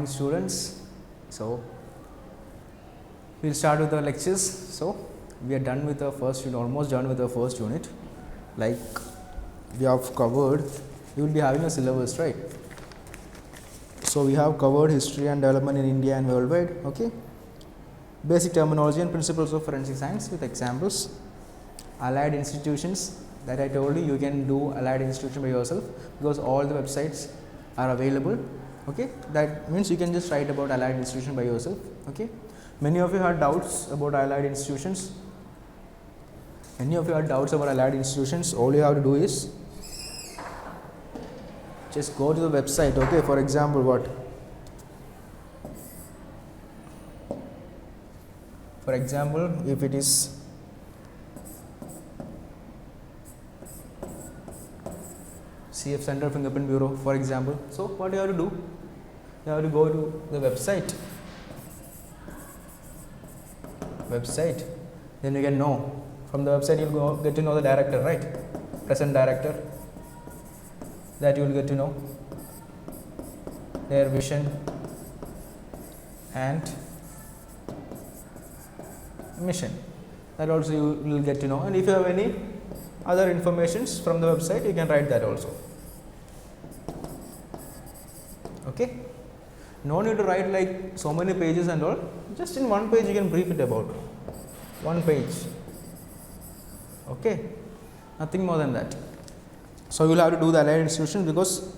morning, students. So we'll start with our lectures. So we are done with the first unit, almost done with the first unit. Like we have covered, you will be having a syllabus, right? So we have covered history and development in India and worldwide. Okay, basic terminology and principles of forensic science with examples. Allied institutions, that I told you, you can do allied institution by yourself because all the websites are available. Okay, that means you can just write about allied institution by yourself. Okay, many of you had doubts about allied institutions. All you have to do is just go to the website. Okay, for example, what? For example, if it is CF Central Fingerprint Bureau, for example. So what you have to do? You have to go to the website. Then you can know. From the website you will get to know the director, right? Present director. That you will get to know. Their vision and mission. That also you will get to know. And if you have any other informations from the website, you can write that also. Okay, no need to write like so many pages and all. Just in one page you can brief it about. One page. Okay, nothing more than that. So you will have to do the allied institutions because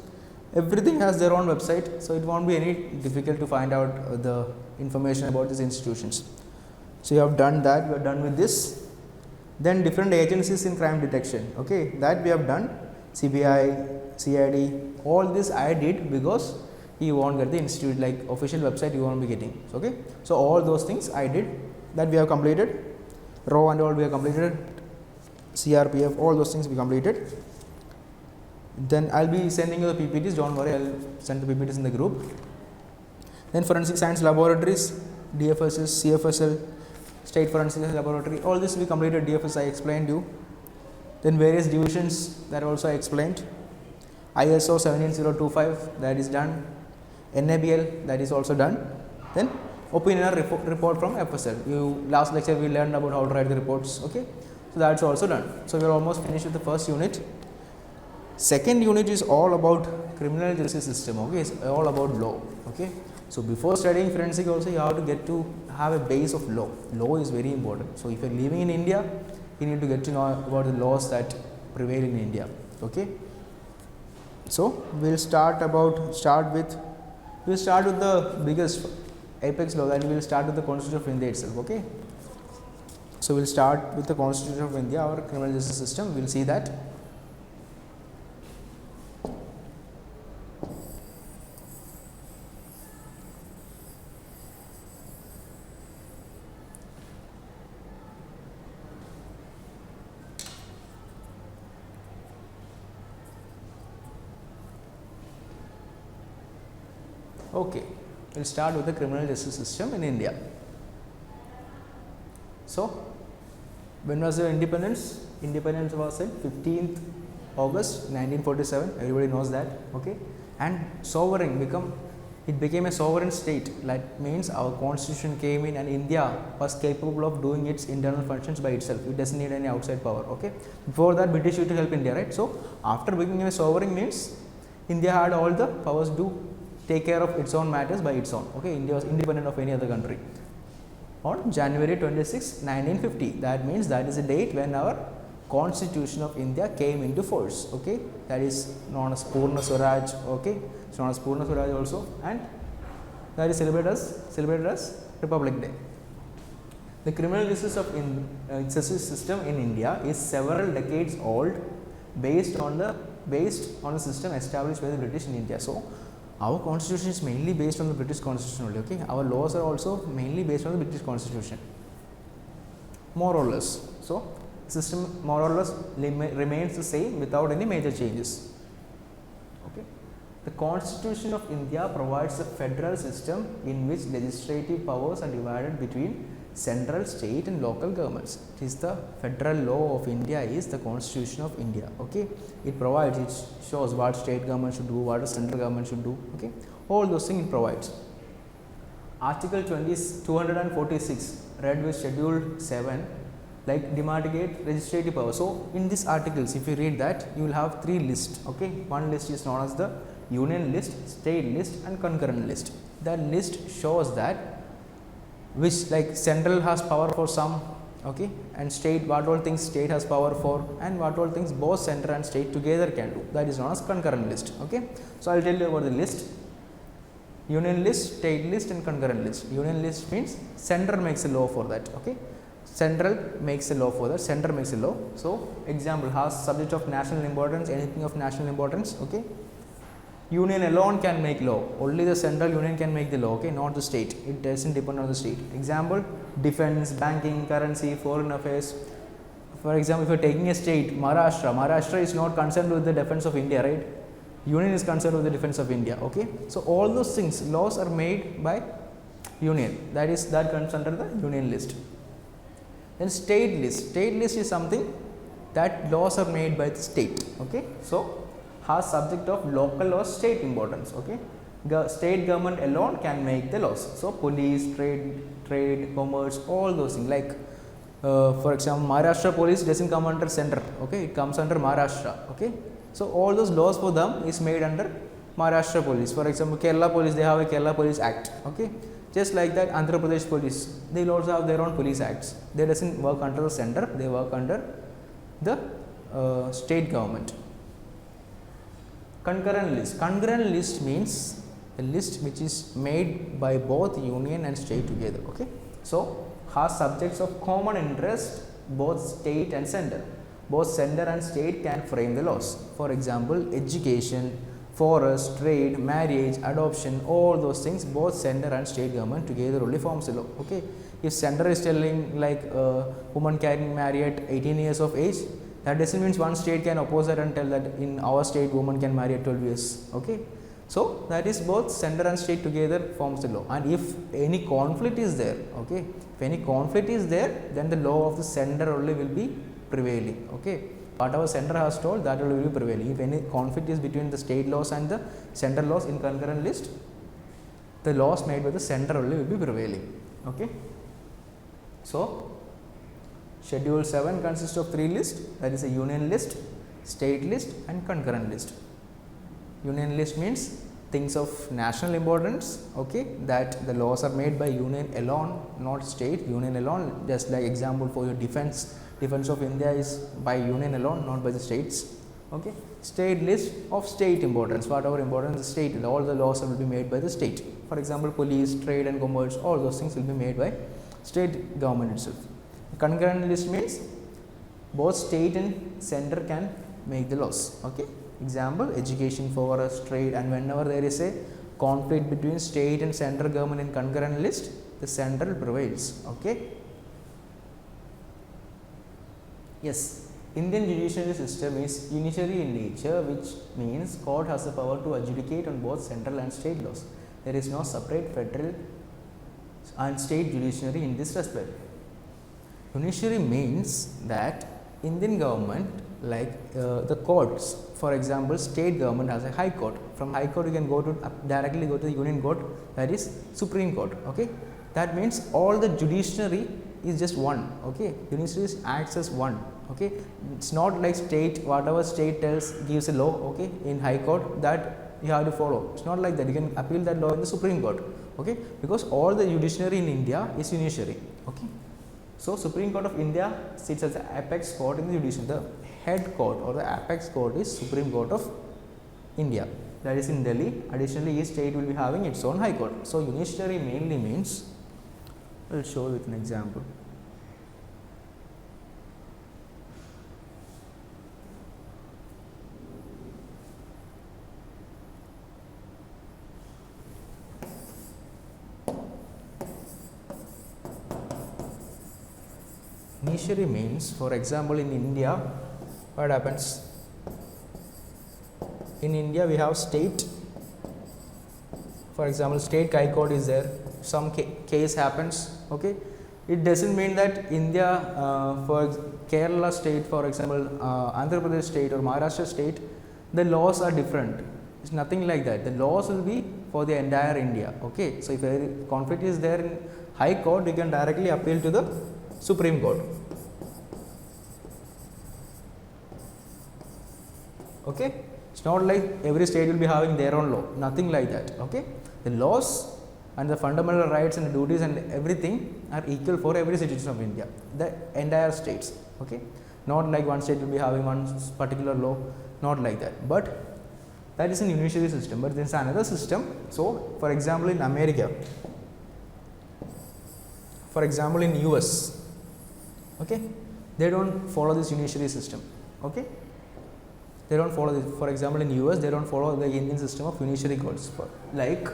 everything has their own website. So it won't be any difficult to find out the information about these institutions. So you have done that. You are done with this. Then different agencies in crime detection. Okay, that we have done. CBI, CID. All this I did because you won't get the institute, like official website you won't be getting. Okay, so all those things I did, that we have completed. RAW and all we have completed. CRPF, all those things we completed. Then I'll be sending you the PPTs. Don't worry, I'll send the PPTs in the group. Then forensic science laboratories, DFSS, CFSL, State Forensic Laboratory. All this we completed. DFS I explained you. Then various divisions, that also I explained. ISO 17025, that is done. NABL, that is also done. Then opinion report from FSL. Last lecture we learned about how to write the reports. Okay, so that's also done. So we are almost finished with the first unit. Second unit is all about criminal justice system. Okay, it's all about law. Okay, so before studying forensic also you have to get to have a base of law. Law is very important. So if you are living in India, you need to get to know about the laws that prevail in India. Okay, so we'll start with the biggest apex law, and we'll start with the Constitution of India itself. Okay, so we'll start with the Constitution of India, our criminal justice system. We'll see that. Okay, we'll start with the criminal justice system in India. So, when was the independence? Independence was on 15th August 1947. Everybody knows that. Okay, and sovereign became a sovereign state. That means our constitution came in, and India was capable of doing its internal functions by itself. It doesn't need any outside power. Okay, before that British used to help India, right? So after becoming a sovereign means India had all the powers to take care of its own matters by its own. Okay, India was independent of any other country on January 26, 1950. That means that is the date when our Constitution of India came into force. Okay, that is known as Purna Swaraj. Okay, it's known as Purna Swaraj also, and that is celebrated as Republic Day. The criminal justice system in India is several decades old, based on the system established by the British in India. So our constitution is mainly based on the British constitution only. Okay, our laws are also mainly based on the British constitution, more or less. So system more or less remains the same without any major changes. Okay, the Constitution of India provides a federal system in which legislative powers are divided between central, state and local governments. It is the federal law of India is the Constitution of India. Okay, it provides, it shows what state government should do, what the central government should do. Okay, all those things it provides. Article 246 read with Schedule 7 like demarcate legislative power. So, in these articles if you read that, you will have three lists. Okay, one list is known as the union list, state list and concurrent list. That list shows that which like central has power for some, okay, and state what all things state has power for, and what all things both center and state together can do. That is known as concurrent list. Okay, so I will tell you about the list. Union list, state list and concurrent list. Union list means center makes a law for that. Okay, central makes a law for that, center makes a law. So, example has subject of national importance, anything of national importance. Okay, union alone can make law, only the central union can make the law. Okay, not the state, it doesn't depend on the state. Example, defense, banking, currency, foreign affairs. For example, if you are taking a state, Maharashtra is not concerned with the defense of India, right? Union is concerned with the defense of India. Okay, so all those things, laws are made by union, that comes under the union list. Then state list is something that laws are made by the state. Okay, so has subject of local or state importance. Okay, state government alone can make the laws. So, police, trade, commerce, all those things like for example, Maharashtra police doesn't come under center. Okay, it comes under Maharashtra. Okay, so all those laws for them is made under Maharashtra police. For example, Kerala police, they have a Kerala police act. Okay, just like that Andhra Pradesh police, they will also have their own police acts. They doesn't work under the center, they work under the state government. Concurrent list means a list which is made by both union and state together. Okay, so has subjects of common interest, both state and center. Both center and state can frame the laws. For example, education, forest, trade, marriage, adoption, all those things, both center and state government together only forms a law. Okay, if center is telling like woman can marry at 18 years of age, that doesn't mean one state can oppose that and tell that in our state woman can marry at 12 years. Okay, so that is both center and state together forms the law. And if any conflict is there, okay, if any conflict is there, then the law of the center only will be prevailing. Okay, whatever center has told, that will be prevailing. If any conflict is between the state laws and the central laws in concurrent list, the laws made by the center only will be prevailing. Okay, so Schedule 7 consists of three lists, that is a union list, state list and concurrent list. Union list means things of national importance, okay, that the laws are made by union alone, not state, union alone. Just like example for your defense of India is by union alone, not by the states. Okay, state list of state importance, whatever importance the state, all the laws will be made by the state. For example, police, trade and commerce, all those things will be made by state government itself. Concurrent list means both state and center can make the laws. Okay, example, education, forest, trade, and whenever there is a conflict between state and central government in concurrent list, the central prevails. Okay. Yes, Indian judiciary system is unitary in nature, which means court has the power to adjudicate on both central and state laws. There is no separate federal and state judiciary in this respect. Unitary means that Indian government, like the courts, for example, state government has a high court. From high court you can go to directly go to the union court, that is Supreme Court. Okay, that means all the judiciary is just one. Okay, judiciary acts as one. Okay, it's not like state, whatever state tells gives a law. Okay, in high court that you have to follow. It's not like that. You can appeal that law in the Supreme Court. Okay, because all the judiciary in India is unitary. Okay, so Supreme Court of India sits as the apex court in the judiciary. The head court or the apex court is Supreme Court of India, that is in Delhi. Additionally, each state will be having its own high court. So unitary mainly means, I will show you with an example. Unitary means, for example, in India, what happens? In India, we have state. For example, state high court is there. Some case happens. Okay, it doesn't mean that India, for Kerala state, for example, Andhra Pradesh state or Maharashtra state, the laws are different. It's nothing like that. The laws will be for the entire India. Okay, so if a conflict is there in High Court, you can directly appeal to the Supreme Court. Okay, it's not like every state will be having their own law, nothing like that. Okay, the laws and the fundamental rights and duties and everything are equal for every citizen of India, the entire states. Okay, not like one state will be having one particular law, not like that, but that is an unitary system. But there is another system. So, for example, in America, for example, in US, okay, they don't follow this unitary system. Okay, they don't follow this. For example, in US, they don't follow the Indian system of unitary courts. Like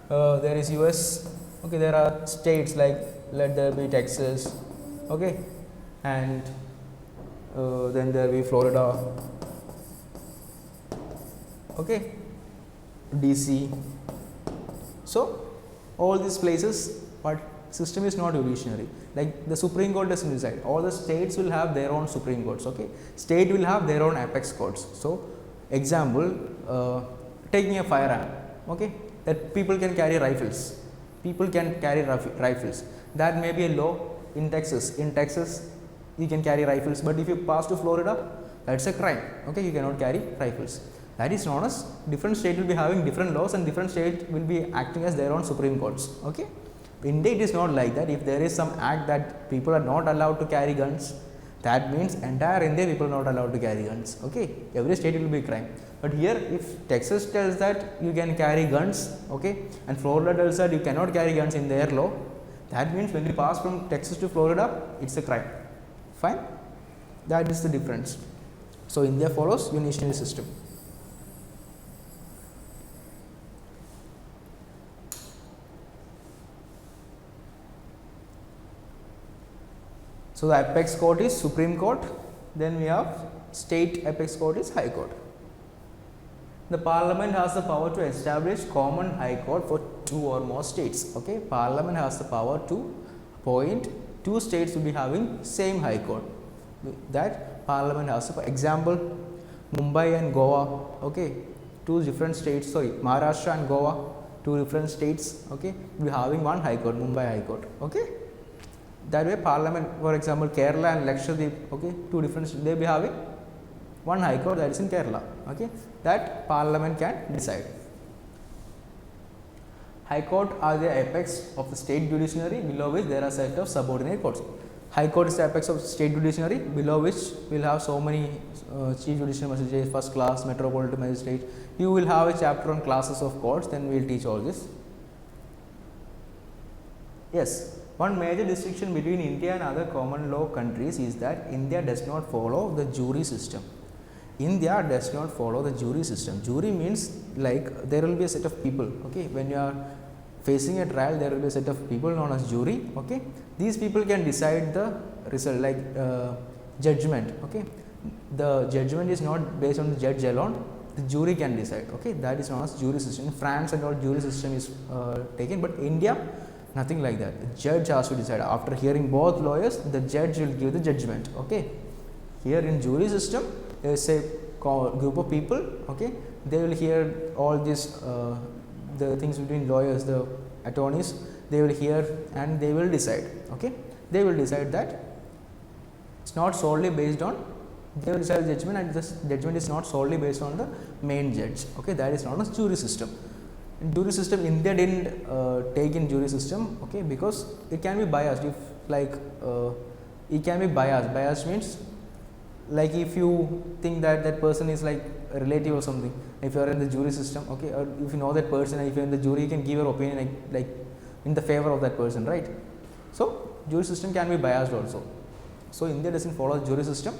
there is US, okay, there are states like, let there be Texas, okay, and then there will be Florida, okay, DC. So all these places, but system is not judiciary. Like the Supreme Court doesn't decide. All the states will have their own Supreme Courts. Okay, state will have their own apex courts. So example, taking a firearm, okay, that people can carry rifles. People can carry rifles. That may be a law in Texas. In Texas, you can carry rifles, but if you pass to Florida, that's a crime. Okay, you cannot carry rifles. That is known as different state will be having different laws and different state will be acting as their own Supreme Courts. Okay, India it is not like that. If there is some act that people are not allowed to carry guns, that means entire India people are not allowed to carry guns. Okay, every state will be crime. But here, if Texas tells that you can carry guns, okay, and Florida tells that you cannot carry guns in their law, that means when you pass from Texas to Florida, it's a crime. Fine, that is the difference. So India follows unitary system. So the apex court is Supreme Court, then we have state apex court is High Court. The Parliament has the power to establish common High Court for two or more states. Okay, Parliament has the power to appoint two states to be having same High Court. That Parliament has, for example, Mumbai and Goa. Okay, two different states. Sorry, Maharashtra and Goa, two different states. Okay, we having one High Court, Mumbai High Court. Okay. That way, Parliament, for example, Kerala and Lakshadweep, okay, two different states, they will be having one High Court, that is in Kerala. Okay, that Parliament can decide. High Court are the apex of the state judiciary, below which there are set of subordinate courts. High Court is the apex of state judiciary, below which we will have so many chief judicial magistrates, first class, metropolitan magistrate. You will have a chapter on classes of courts, then we will teach all this. Yes. One major distinction between India and other common law countries is that India does not follow the jury system. India does not follow the jury system. Jury means like there will be a set of people. Okay, when you are facing a trial, there will be a set of people known as jury. Okay, these people can decide the result, like judgment. Okay, the judgment is not based on the judge alone. The jury can decide. Okay, that is known as jury system. In France and all, jury system is taken, but India, nothing like that. The judge has to decide. After hearing both lawyers, the judge will give the judgment. Okay. Here in jury system, there is a group of people. Okay. They will hear all this, the things between lawyers, the attorneys. They will hear and they will decide. Okay. They will decide that it's not solely based on. They will decide the judgment, and this judgment is not solely based on the main judge. Okay. That is known as jury system. In jury system, India didn't take in jury system, okay, because it can be biased. If like it can be biased. Biased means like if you think that that person is like a relative or something. If you are in the jury system, okay, or if you know that person, and if you are in the jury, you can give your opinion like in the favor of that person, right? So jury system can be biased also. So India doesn't follow the jury system.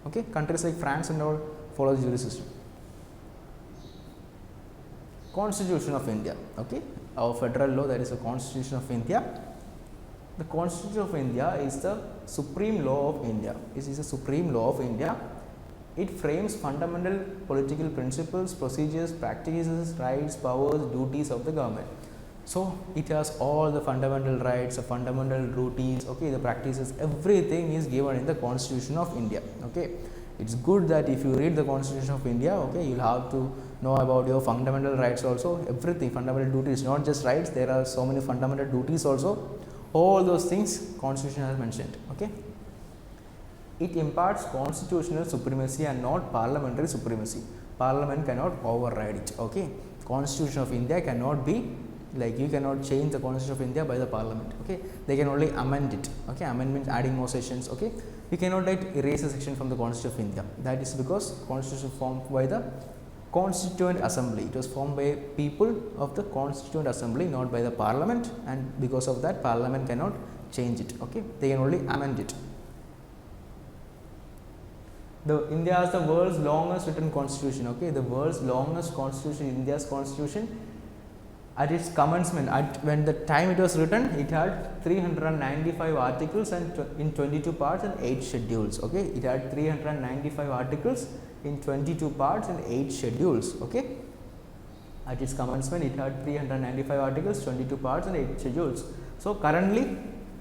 Okay, countries like France and all follow the jury system. Constitution of India, okay, our federal law, that is the Constitution of India. The Constitution of India is the supreme law of India. This is the supreme law of India. It frames fundamental political principles, procedures, practices, rights, powers, duties of the government. So it has all the fundamental rights, the fundamental routines, okay, the practices, everything is given in the Constitution of India. Okay, it's good that if you read the Constitution of India, okay, you'll have to know about your fundamental rights also, everything, fundamental duties, not just rights, there are so many fundamental duties also, all those things constitution has mentioned. Okay. It imparts constitutional supremacy and not parliamentary supremacy. Parliament cannot override it. Okay. Constitution of India cannot be like, you cannot change the constitution of India by the parliament. Okay. They can only amend it. Okay. Amendment, adding more sections. Okay. You cannot erase a section from the constitution of India. That is because constitution formed by the Constituent Assembly. It was formed by people of the Constituent Assembly, not by the Parliament, and because of that Parliament cannot change it. Okay. They can only amend it. India has the world's longest written constitution. Okay. The world's longest constitution, India's constitution, at its commencement, when the time it was written, it had 395 articles and in 22 parts and 8 schedules. Okay. It had 395 articles in 22 parts and 8 schedules. Okay. At its commencement, it had 395 articles, 22 parts and 8 schedules. So currently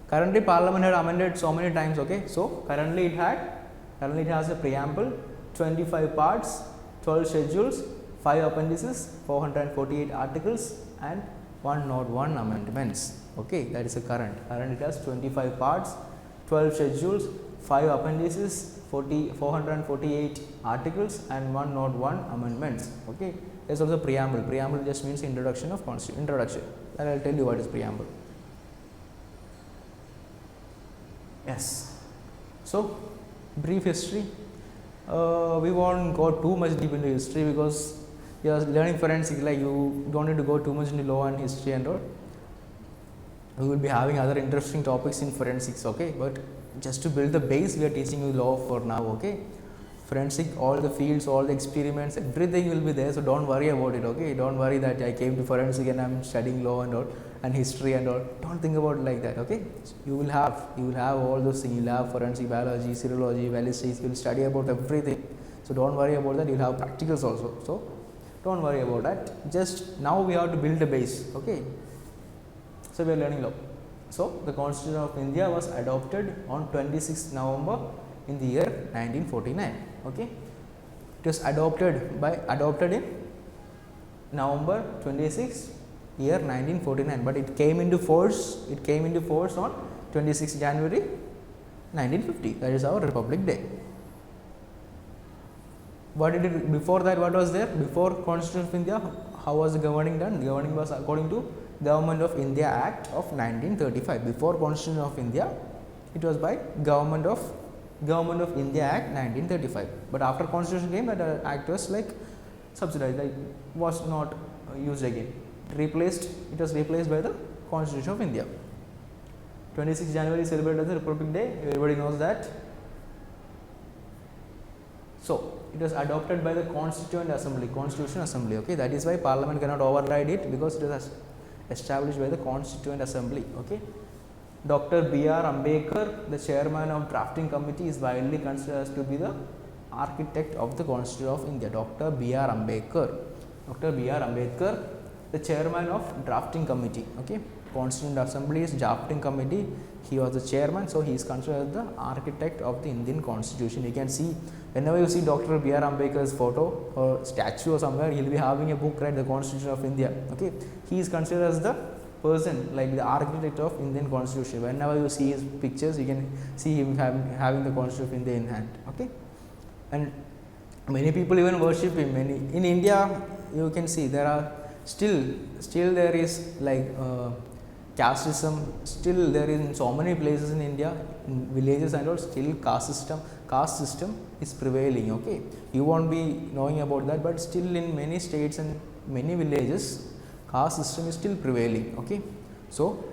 Parliament had amended so many times. Okay. So currently it has a preamble, 25 parts, 12 schedules, 5 appendices, 448 articles and 101 amendments. Okay. That is a current it has 25 parts, 12 schedules, 5 appendices, 448 articles and 101 amendments. Okay. There is also preamble. Preamble just means introduction of constitution. Introduction. And I will tell you what is preamble. Yes. So brief history. We won't go too much deep into history because you are learning forensic, like you don't need to go too much into law and history and all. We will be having other interesting topics in forensics. Okay. But just to build the base, we are teaching you law for now. Okay. Forensic, all the fields, all the experiments, everything will be there. So don't worry about it. Okay. Don't worry that I came to forensic and I am studying law and all and history and all. Don't think about it like that. Okay. You will have all those things. You will have forensic biology, serology, ballistics. You will study about everything. So don't worry about that. You will have practicals also. So don't worry about that. Just now we have to build a base. Okay. So we are learning law. So the Constitution of India was adopted on 26th November in the year 1949. Okay. It was adopted in November 26th year 1949, but it came into force on 26th January 1950. That is our Republic Day. What did it before that? What was there before Constitution of India? How was the governing done? The governing was according to Government of India Act of 1935. Before Constitution of India, it was by Government of India Act 1935. But after Constitution came, that act was like subsidized, like was not used again. It was replaced by the Constitution of India. 26 January celebrated as the Republic Day. Everybody knows that. So it was adopted by the Constituent Assembly, Constitution Assembly. Okay, that is why Parliament cannot override it, because it was established by the Constituent Assembly. Okay. Dr. B.R. Ambedkar, the chairman of drafting committee, is widely considered as to be the architect of the Constitution of India. Dr. B.R. Ambedkar, the chairman of drafting committee. Okay. Constituent Assembly's drafting committee, he was the chairman, so he is considered as the architect of the Indian Constitution. You can see, whenever you see Dr. B.R. Ambedkar's photo or statue or somewhere, he will be having a book, right, the Constitution of India. Okay. He is considered as the person, like the architect of Indian Constitution. Whenever you see his pictures, you can see him having the Constitution of India in hand. Okay. And many people even worship him. In India, you can see there are still there is like casteism. Still there is in so many places in India, in villages and all, still caste system is prevailing. Okay. You won't be knowing about that, but still in many states and many villages, caste system is still prevailing. Okay. So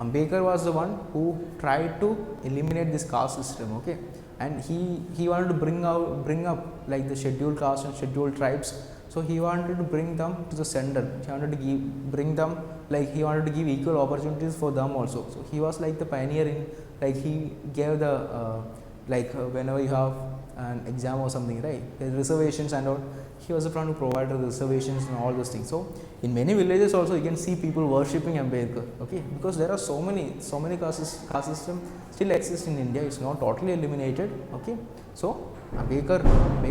Ambedkar was the one who tried to eliminate this caste system. Okay. And he wanted to bring up like the scheduled caste and scheduled tribes. So he wanted to bring them to the center. He wanted to he wanted to give equal opportunities for them also. So he was like the pioneer in, like he gave the whenever you have an exam or something, right, the reservations and all, he was the one who provided the reservations and all those things. So in many villages also you can see people worshipping Ambedkar. Okay, because there are so many caste system still exist in India. It's not totally eliminated. Okay, so Ambedkar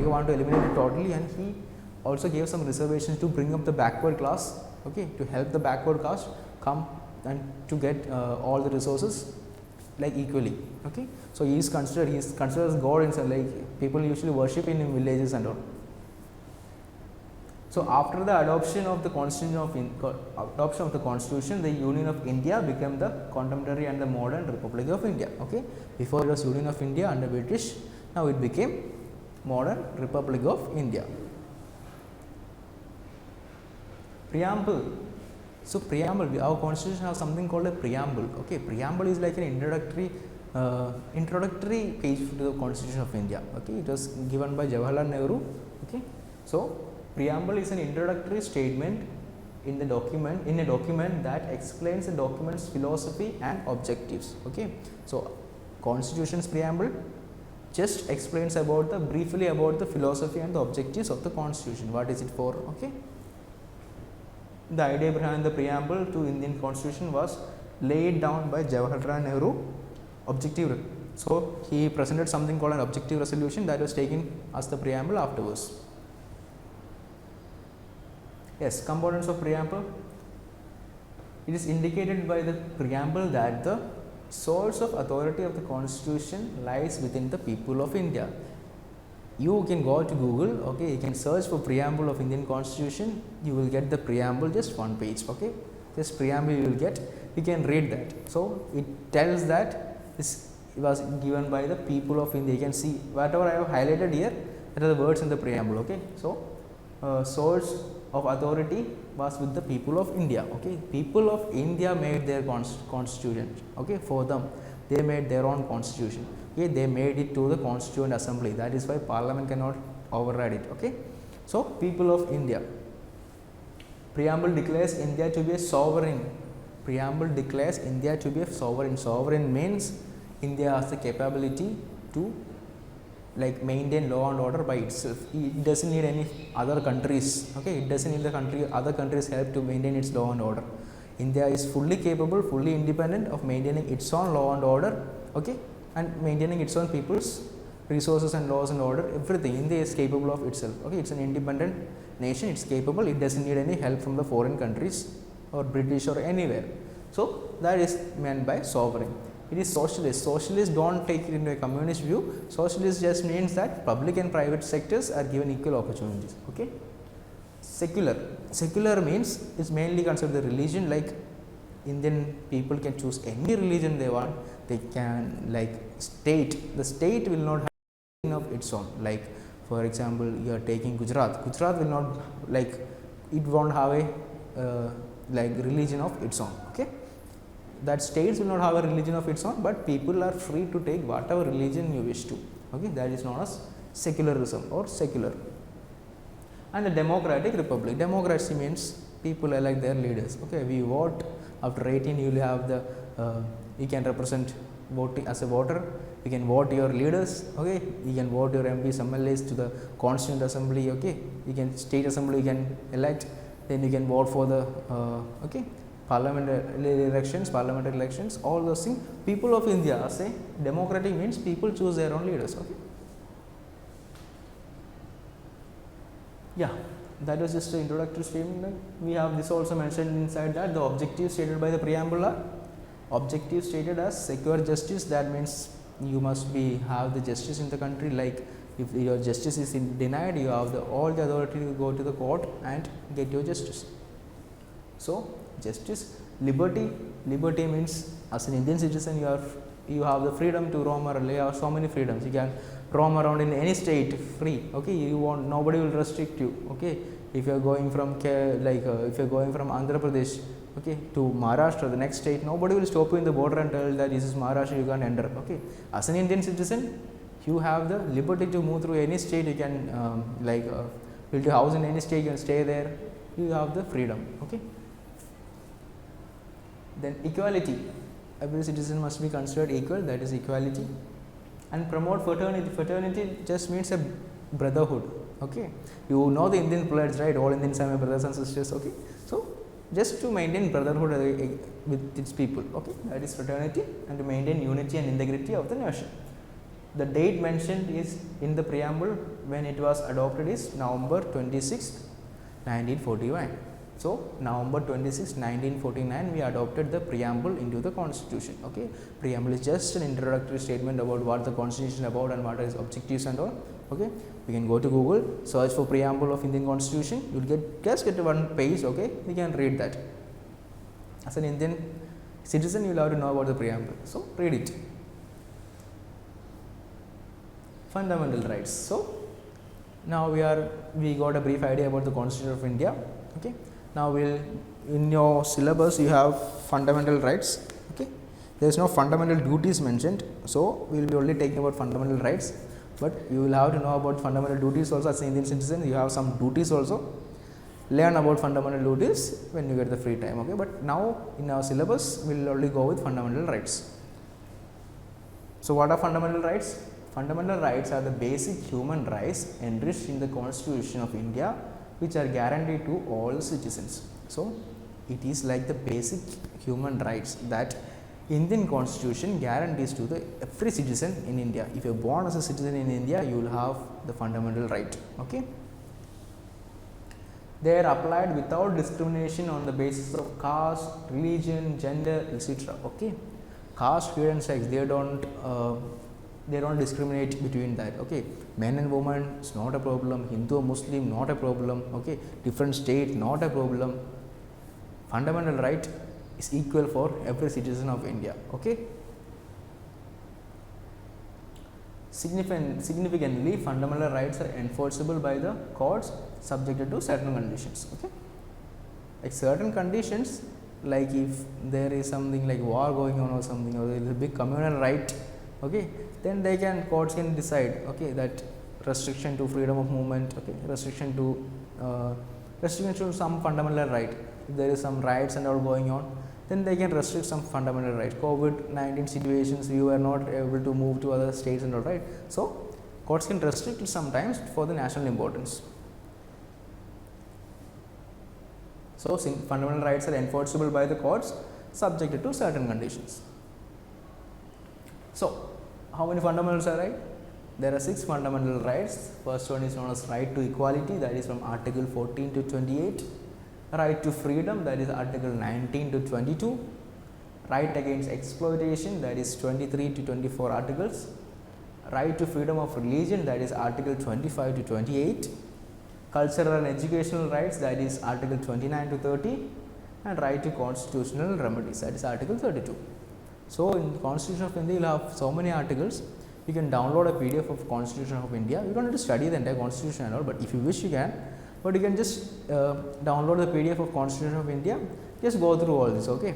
wanted to eliminate it totally, and he also gave some reservations to bring up the backward class, okay, to help the backward class come and to get all the resources like equally, okay. So he is considered as God in some, like people usually worship in villages and all. So after the adoption of the constitution the Union of India became the contemporary and the modern Republic of India, okay. Before it was Union of India under British, now it became modern Republic of India. Preamble. So preamble, our constitution has something called a preamble, okay. Preamble is like an introductory page to the Constitution of India, okay. It was given by Jawaharlal Nehru, okay. So preamble is an introductory statement in the document, in a document that explains the document's philosophy and objectives, okay. So Constitution's preamble just explains briefly about the philosophy and the objectives of the Constitution. What is it for, okay. The idea behind the preamble to Indian Constitution was laid down by Jawaharlal Nehru. So he presented something called an objective resolution that was taken as the preamble afterwards. Yes, components of preamble. It is indicated by the preamble that the source of authority of the Constitution lies within the people of India. You can go to Google, okay, you can search for preamble of Indian Constitution, you will get the preamble, just one page, okay, just preamble you will get, you can read that. So it tells that this was given by the people of India. You can see whatever I have highlighted here, that are the words in the preamble, okay. So source of authority was with the people of India, okay. People of India made their constitution, okay, for them. They made their own constitution, okay. They made it to the Constituent Assembly. That is why Parliament cannot override it, okay. So people of India. Preamble declares India to be a sovereign. Preamble declares India to be a sovereign. Sovereign means India has the capability to like maintain law and order by itself. It doesn't need any other countries, okay. It doesn't need the other countries help to maintain its law and order. India is fully capable, fully independent of maintaining its own law and order, okay, and maintaining its own people's resources and laws and order, everything. India is capable of itself, okay. It's an independent nation, it's capable, it doesn't need any help from the foreign countries or British or anywhere. So that is meant by sovereign. It is socialist. Socialists don't take it into a communist view. Socialist just means that public and private sectors are given equal opportunities, okay. Secular. Secular means it's mainly considered the religion, like Indian people can choose any religion they want. They can like state. The state will not have religion of its own. Like for example, you are taking Gujarat. Gujarat will not like it won't have a like religion of its own, okay. That states will not have a religion of its own, but people are free to take whatever religion you wish to, okay. That is known as secularism or secular. And the democratic republic. Democracy means people elect their leaders, okay. We vote. After 18 you will have the you can represent voting as a voter. You can vote your leaders, okay. You can vote your MPs, MLAs to the Constituent Assembly, okay. You can state assembly you can elect, then you can vote for the okay, parliamentary elections, all those things. People of India say democratic means people choose their own leaders, okay. Yeah, that was just an introductory statement. We have this also mentioned inside that the objectives stated by the preamble are objectives stated as secure justice. That means you must have the justice in the country. Like if your justice is denied, you have all the authority to go to the court and get your justice. So justice. Liberty. Liberty means as an Indian citizen you have the freedom to roam around. You have so many freedoms. You can roam around in any state free, okay. Nobody will restrict you, okay. If you are going from if you are going from Andhra Pradesh, okay, to Maharashtra, the next state, nobody will stop you in the border and tell that this is Maharashtra, you can't enter, okay. As an Indian citizen, you have the liberty to move through any state. You can build a house in any state, you can stay there. You have the freedom, okay. Then equality. Every citizen must be considered equal, that is equality. And promote fraternity. Fraternity just means a brotherhood, okay. You know the Indian pledge, right? All Indians are my brothers and sisters, okay. So just to maintain brotherhood with its people, okay. That is fraternity, and to maintain unity and integrity of the nation. The date mentioned is in the preamble when it was adopted is November 26th, 1941. So, November 26, 1949 we adopted the preamble into the constitution. Okay. Preamble is just an introductory statement about what the constitution is about and what is objectives and all. Okay. We can go to Google, search for preamble of Indian constitution, you will just get one page. Okay. You can read that. As an Indian citizen, you will have to know about the preamble. So, read it. Fundamental rights. So, now we got a brief idea about the Constitution of India. Okay. Now, in your syllabus you have fundamental rights. Okay. There is no fundamental duties mentioned. So, we will be only taking about fundamental rights, but you will have to know about fundamental duties also. As an Indian citizen, you have some duties also. Learn about fundamental duties when you get the free time. Okay. But now in our syllabus we will only go with fundamental rights. So, what are fundamental rights? Fundamental rights are the basic human rights enriched in the Constitution of India, which are guaranteed to all citizens. So, it is like the basic human rights that Indian Constitution guarantees to every citizen in India. If you are born as a citizen in India, you will have the fundamental right. Okay. They are applied without discrimination on the basis of caste, religion, gender, etc. Okay. Caste, creed and sex, they don't discriminate between that. Okay. Men and women is not a problem, Hindu or Muslim not a problem. Okay. Different state not a problem. Fundamental right is equal for every citizen of India. Okay. Significantly, fundamental rights are enforceable by the courts subjected to certain conditions. Okay. Like certain conditions, like if there is something like war going on or something, or there is a big communal right, okay, then courts can decide, okay, that restriction to freedom of movement, okay, restriction to some fundamental right. If there is some riots and all going on, then they can restrict some fundamental rights. COVID-19 situations, you are not able to move to other states and all, right. So, courts can restrict it sometimes for the national importance. So, fundamental rights are enforceable by the courts subjected to certain conditions. So, how many fundamentals are right? There are 6 fundamental rights. First one is known as right to equality, that is from Article 14 to 28. Right to freedom, that is Article 19 to 22. Right against exploitation, that is 23 to 24 articles. Right to freedom of religion, that is Article 25 to 28. Cultural and educational rights, that is Article 29 to 30. And right to constitutional remedies, that is Article 32. So, in the Constitution of India, you will have so many articles. You can download a PDF of Constitution of India. You don't have to study the entire Constitution and all, but if you wish, you can. But you can just download the PDF of Constitution of India. Just go through all this. Okay.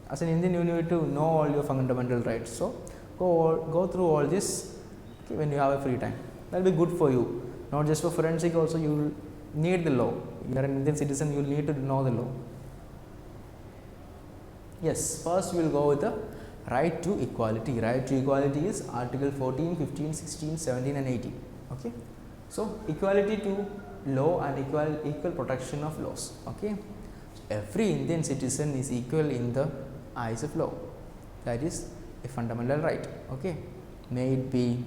As an Indian, you need to know all your fundamental rights. So, go through all this, okay, when you have a free time. That will be good for you. Not just for forensic, also you will need the law. You are an Indian citizen, you will need to know the law. Yes, first we will go with the right to equality. Right to equality is Article 14, 15, 16, 17 and 18. Okay. So, equality to law and equal protection of laws. Okay. Every Indian citizen is equal in the eyes of law. That is a fundamental right. Okay. May it be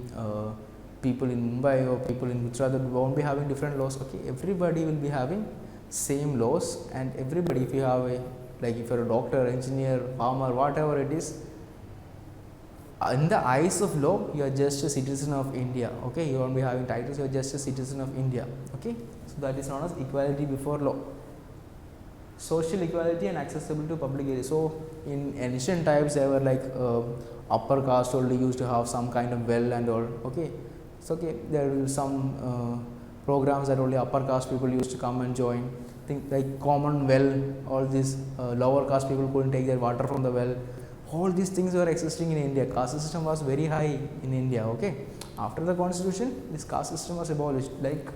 people in Mumbai or people in Gujarat, won't be having different laws. Okay. Everybody will be having same laws, and everybody, if you have if you are a doctor, engineer, farmer, whatever it is, in the eyes of law, you are just a citizen of India. Okay. You won't be having titles, you are just a citizen of India. Okay. So, that is known as equality before law. Social equality and accessibility to public areas. So, in ancient times, they were like upper caste only used to have some kind of well and all. Okay. So, okay, there will some programs that only upper caste people used to come and join. Think like common well, all these lower caste people couldn't take their water from the well. All these things were existing in India. Caste system was very high in India. Okay. After the constitution, this caste system was abolished. Like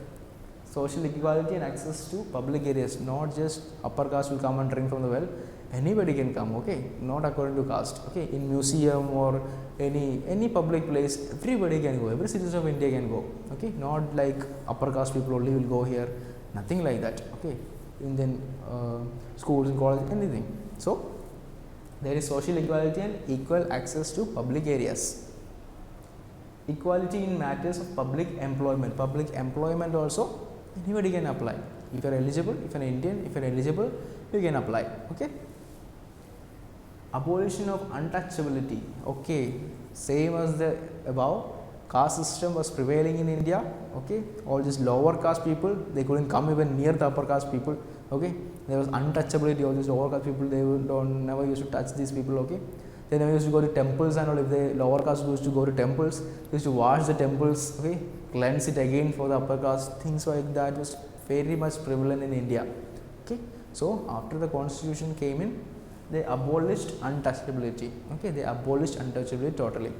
social equality and access to public areas. Not just upper caste will come and drink from the well. Anybody can come. Okay. Not according to caste. Okay. In museum or any public place, everybody can go. Every citizen of India can go. Okay. Not like upper caste people only will go here. Nothing like that. Okay. Indian schools and colleges, anything. So, there is social equality and equal access to public areas. Equality in matters of public employment. Public employment also anybody can apply. If you are eligible, if you are an Indian, if you are eligible, you can apply. Okay. Abolition of untouchability. Okay, same as the above. Caste system was prevailing in India. Okay, all these lower caste people, they couldn't come even near the upper caste people. Okay, there was untouchability. All these lower caste people, they don't never used to touch these people. Okay, they never used to go to temples and all. If the lower caste used to go to temples, they used to wash the temples. Okay, cleanse it again for the upper caste. Things like that was very much prevalent in India. Okay, so after the constitution came in, they abolished untouchability. Okay, they abolished untouchability totally.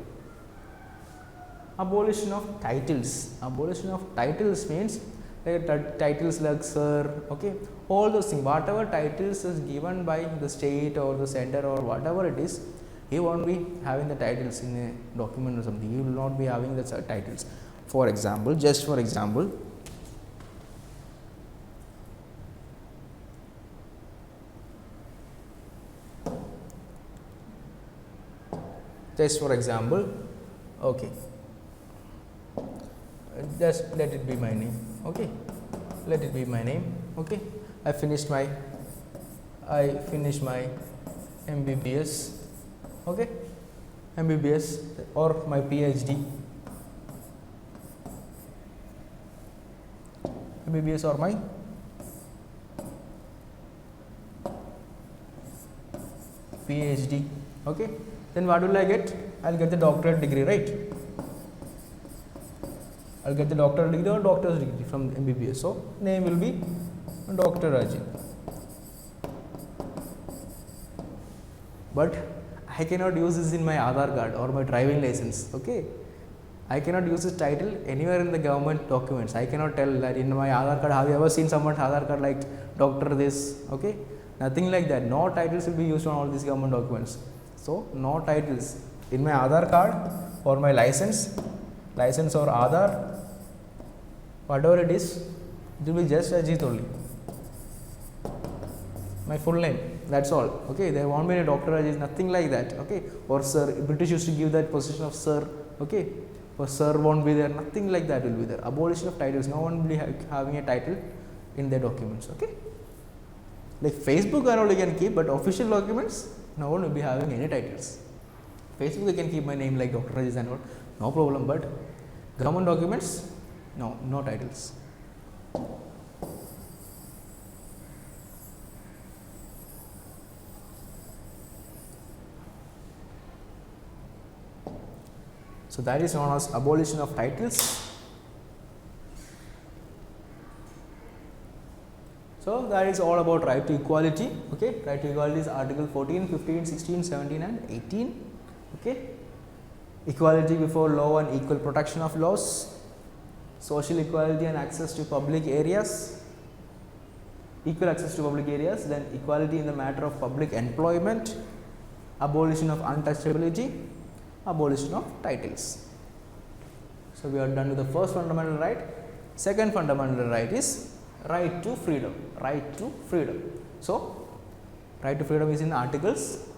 Abolition of titles. Abolition of titles means like titles like sir. Okay, all those things, whatever titles is given by the state or the center or whatever it is, he won't be having the titles in a document or something. He will not be having the titles. For example, just for example, okay, just let it be my name. Okay, let it be my name. Okay, I finished my MBBS. Okay, MBBS or my PhD. MBBS or my PhD. Okay, then what will I get? I'll get the doctorate degree, right? I'll get the doctorate degree or doctor's degree from MBBS. So name will be Dr. Ajith. But I cannot use this in my Aadhaar card or my driving license. Okay, I cannot use this title anywhere in the government documents. I cannot tell that in my Aadhaar card. Have you ever seen someone's Aadhaar card like Doctor this? Okay, nothing like that. No titles will be used on all these government documents. So no titles in my Aadhaar card or my license or Aadhaar, whatever it is, it will be just Ajith only. My full name, that's all. Okay, there won't be a Dr. Ajith, nothing like that. Okay, or sir. British used to give that position of sir. Okay, or sir won't be there, nothing like that will be there. Abolition of titles, no one will be having a title in their documents. Okay, like Facebook and all you can keep, but official documents, no one will be having any titles. Facebook, I can keep my name like Dr. Ajith and all, no problem, but government documents, no titles. So that is known as abolition of titles. So that is all about right to equality. Okay, right to equality is Article 14, 15, 16, 17 and 18. Okay, equality before law and equal protection of laws, social equality and access to public areas, equal access to public areas, then equality in the matter of public employment, abolition of untouchability, abolition of titles. So we are done with the first fundamental right. Second fundamental right is right to freedom. Right to freedom. So right to freedom is in Articles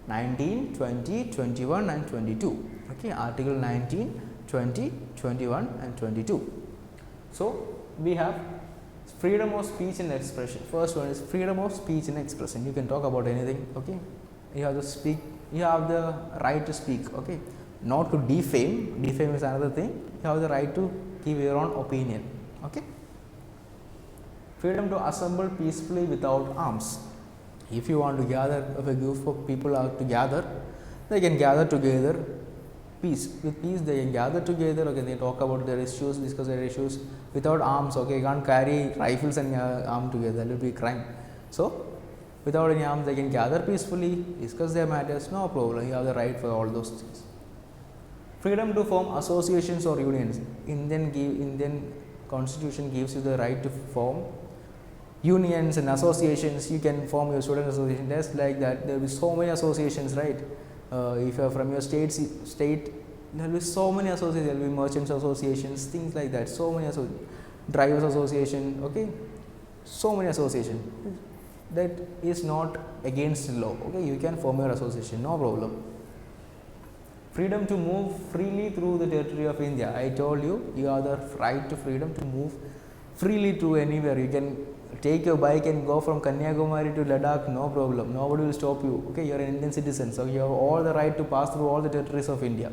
19, 20, 21 and 22. Okay, Article 19, 20, 21 and 22. So we have freedom of speech and expression. First one is freedom of speech and expression. You can talk about anything. Okay, you have to speak. You have the right to speak. Okay, not to defame. Defame is another thing. You have the right to give your own opinion. Okay. Freedom to assemble peacefully without arms. If you want to gather, if a group of people are to gather, they can gather together. With peace, they can gather together. Okay, they talk about their issues, discuss their issues without arms. Okay, you can't carry rifles and arm together. That will be crime. So without any arms, they can gather peacefully, discuss their matters, no problem. You have the right for all those things. Freedom to form associations or unions. Indian Constitution gives you the right to form unions and associations. You can form your student association. Just like that, there will be so many associations, right? If you are from your state, there will be so many associations. There will be merchants associations, things like that. So many associations, drivers association. Okay, so many associations. That is not against law. Okay, you can form your association, no problem. Freedom to move freely through the territory of India. I told you, you have the right to freedom to move freely to anywhere. You can take your bike and go from Kanyakumari to Ladakh, no problem. Nobody will stop you. Okay, you are an Indian citizen, so you have all the right to pass through all the territories of India.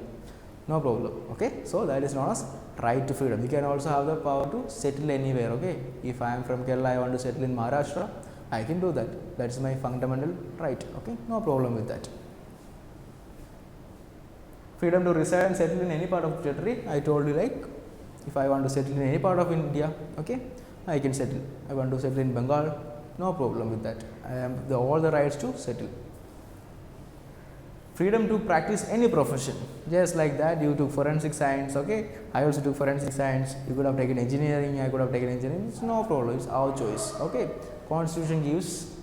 No problem. Okay, so that is known as right to freedom. You can also have the power to settle anywhere. Okay, if I am from Kerala, I want to settle in Maharashtra, I can do that. That is my fundamental right. Okay, no problem with that. Freedom to reside and settle in any part of the territory. I told you, like, if I want to settle in any part of India, okay, I can settle. I want to settle in Bengal, no problem with that. I have all the rights to settle. Freedom to practice any profession. Just like that, you took forensic science, okay, I also took forensic science. You could have taken engineering, I could have taken engineering. It's no problem, it's our choice. Okay, Constitution gives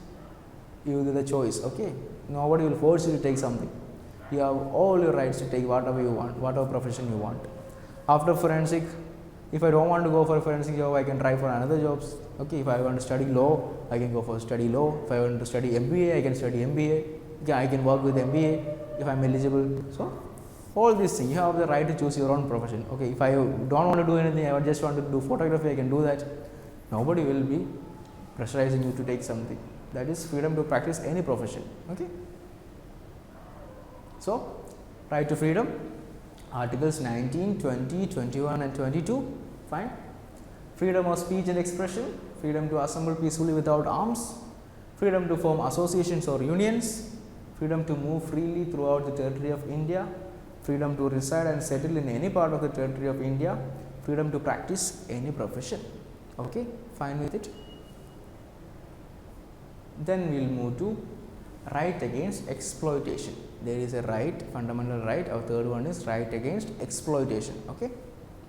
you the choice. Okay, nobody will force you to take something. You have all your rights to take whatever you want, whatever profession you want. After forensic, if I don't want to go for a forensic job, I can try for another jobs. Okay, if I want to study law, I can go for study law. If I want to study MBA, I can study MBA. Okay, I can work with MBA if I am eligible. So, all these things, you have the right to choose your own profession. Okay, if I don't want to do anything, I just want to do photography, I can do that. Nobody will be pressurizing you to take something. That is freedom to practice any profession. Okay. So, right to freedom, articles 19, 20, 21 and 22, fine. Freedom of speech and expression, freedom to assemble peacefully without arms, freedom to form associations or unions, freedom to move freely throughout the territory of India, freedom to reside and settle in any part of the territory of India, freedom to practice any profession. Okay, fine with it. Then we will move to right against exploitation. There is a right, fundamental right. Our third one is right against exploitation. Okay,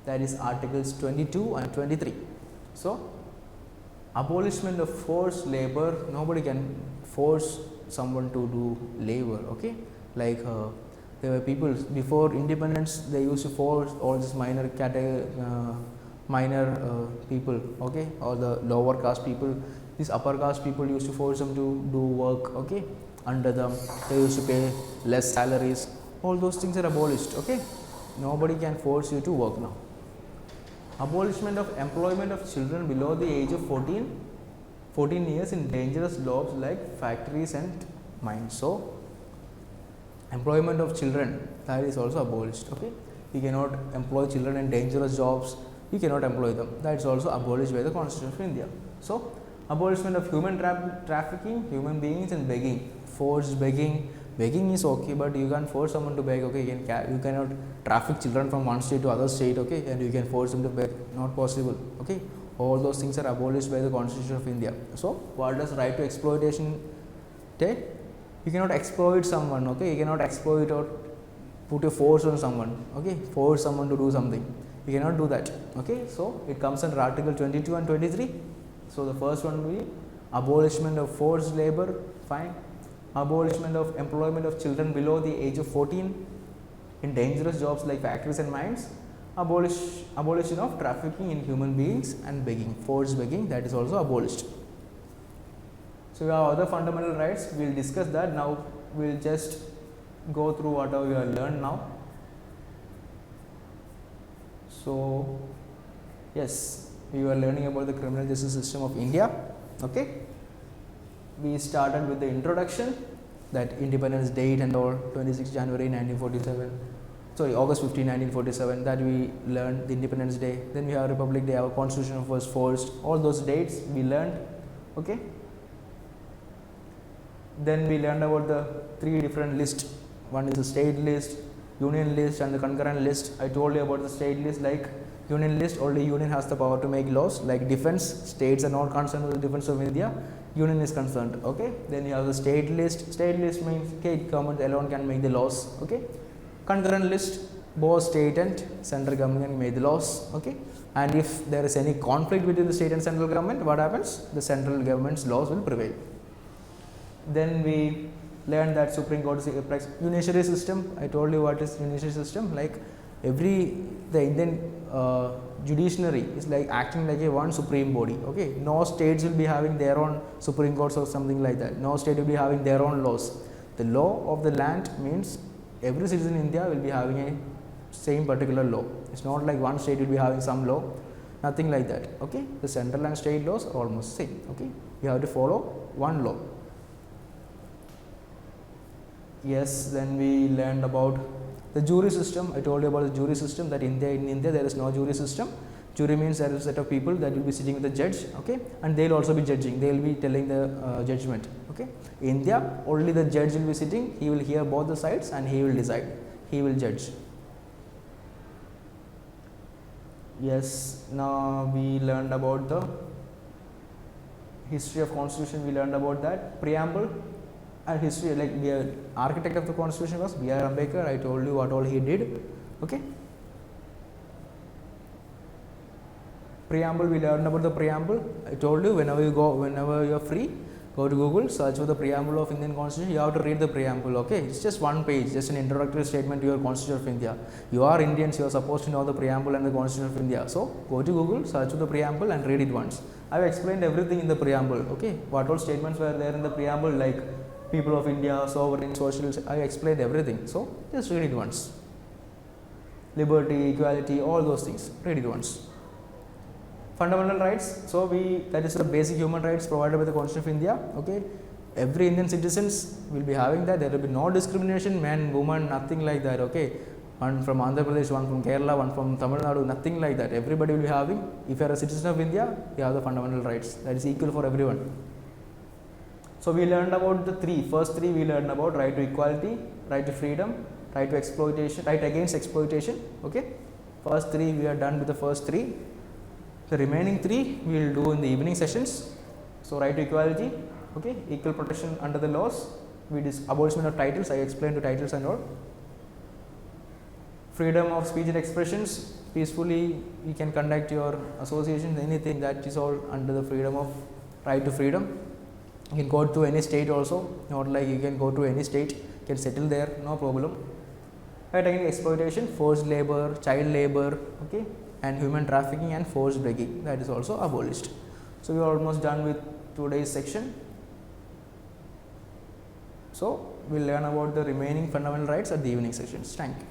that is articles 22 and 23. So, abolishment of forced labor. Nobody can force someone to do labor. Okay, like there were people before independence. They used to force all these minor category, people. Okay, or the lower caste people. These upper caste people used to force them to do work. Okay, under them, they used to pay less salaries. All those things are abolished. Okay, nobody can force you to work now. Abolishment of employment of children below the age of 14 years in dangerous jobs like factories and mines. So, employment of children, that is also abolished. Okay, you cannot employ children in dangerous jobs. You cannot employ them. That is also abolished by the Constitution of India. So, abolishment of human trafficking, human beings and begging. Forced begging. Begging is okay, but you can't force someone to beg. Okay, you cannot traffic children from one state to other state. Okay, and you can force them to beg. Not possible. Okay, all those things are abolished by the Constitution of India. So, what does right to exploitation take? You cannot exploit someone. Okay, you cannot exploit or put a force on someone. Okay, force someone to do something. You cannot do that. Okay, so it comes under Article 22 and 23. So, the first one will be abolishment of forced labor, fine. Abolishment of employment of children below the age of 14 in dangerous jobs like factories and mines. Abolition of trafficking in human beings and begging, forced begging, that is also abolished. So, we have other fundamental rights, we will discuss that. Now, we will just go through whatever we have learned now. So, yes, we were learning about the criminal justice system of India. Okay, we started with the introduction, that independence date and all, 26 January 1947, sorry, August 15, 1947, that we learned the Independence Day. Then we have Republic Day, our Constitution was forced, all those dates we learned. Okay, then we learned about the three different lists. One is the state list, union list and the concurrent list. I told you about the state list. Like union list, only union has the power to make laws, like defense, states are not concerned with the defense of India, union is concerned. Okay, then you have the state list. State list means state government alone can make the laws. Okay, concurrent list, both state and central government can make the laws. Okay, and if there is any conflict between the state and central government, what happens? The central government's laws will prevail. Then we learned that Supreme Court is a judiciary system. I told you what is judiciary system. Like the Indian judiciary is like acting like a one supreme body. Okay, no states will be having their own Supreme Courts or something like that. No state will be having their own laws. The law of the land means every citizen in India will be having a same particular law. It's not like one state will be having some law, nothing like that. Okay, the central and state laws are almost same. Okay, you have to follow one law. Yes, then we learned about the jury system. I told you about the jury system, that in India there is no jury system. Jury means there is a set of people that will be sitting with the judge, okay, and they will also be judging. They will be telling the judgment. Okay, in India only the judge will be sitting. He will hear both the sides and he will decide. He will judge. Yes, now we learned about the history of constitution. We learned about that preamble and history. Like the architect of the constitution was B.R. Ambedkar. I told you what all he did. Okay. Preamble, we learned about the preamble. I told you whenever you are free, go to Google, search for the preamble of Indian Constitution. You have to read the preamble. Okay, it's just one page, just an introductory statement to your Constitution of India. You are Indians, you are supposed to know the preamble and the Constitution of India. So go to Google, search for the preamble and read it once. I have explained everything in the preamble. Okay, what all statements were there in the preamble, like people of India, sovereign, socialist. I explained everything. So just read it once. Liberty, equality, all those things. Read it once. Fundamental rights. So that is the basic human rights provided by the Constitution of India. Okay, every Indian citizens will be having that. There will be no discrimination, man, woman, nothing like that. Okay, one from Andhra Pradesh, one from Kerala, one from Tamil Nadu, nothing like that. Everybody will be having. If you are a citizen of India, you have the fundamental rights. That is equal for everyone. So we learned about the first three we learned about: right to equality, right to freedom, right to exploitation, right against exploitation. Okay, first three we are done with the first three. The remaining three we will do in the evening sessions. So right to equality, okay, equal protection under the laws. Abolishment of titles. I explained the titles and all. Freedom of speech and expressions. Peacefully you can conduct your associations. Anything, that is all under the freedom of right to freedom. You can go to any state also. Not like you can go to any state. You can settle there. No problem. Right against exploitation, forced labor, child labor. Okay. And human trafficking and forced begging, that is also abolished. So we are almost done with today's section. So we will learn about the remaining fundamental rights at the evening sessions. Thank you.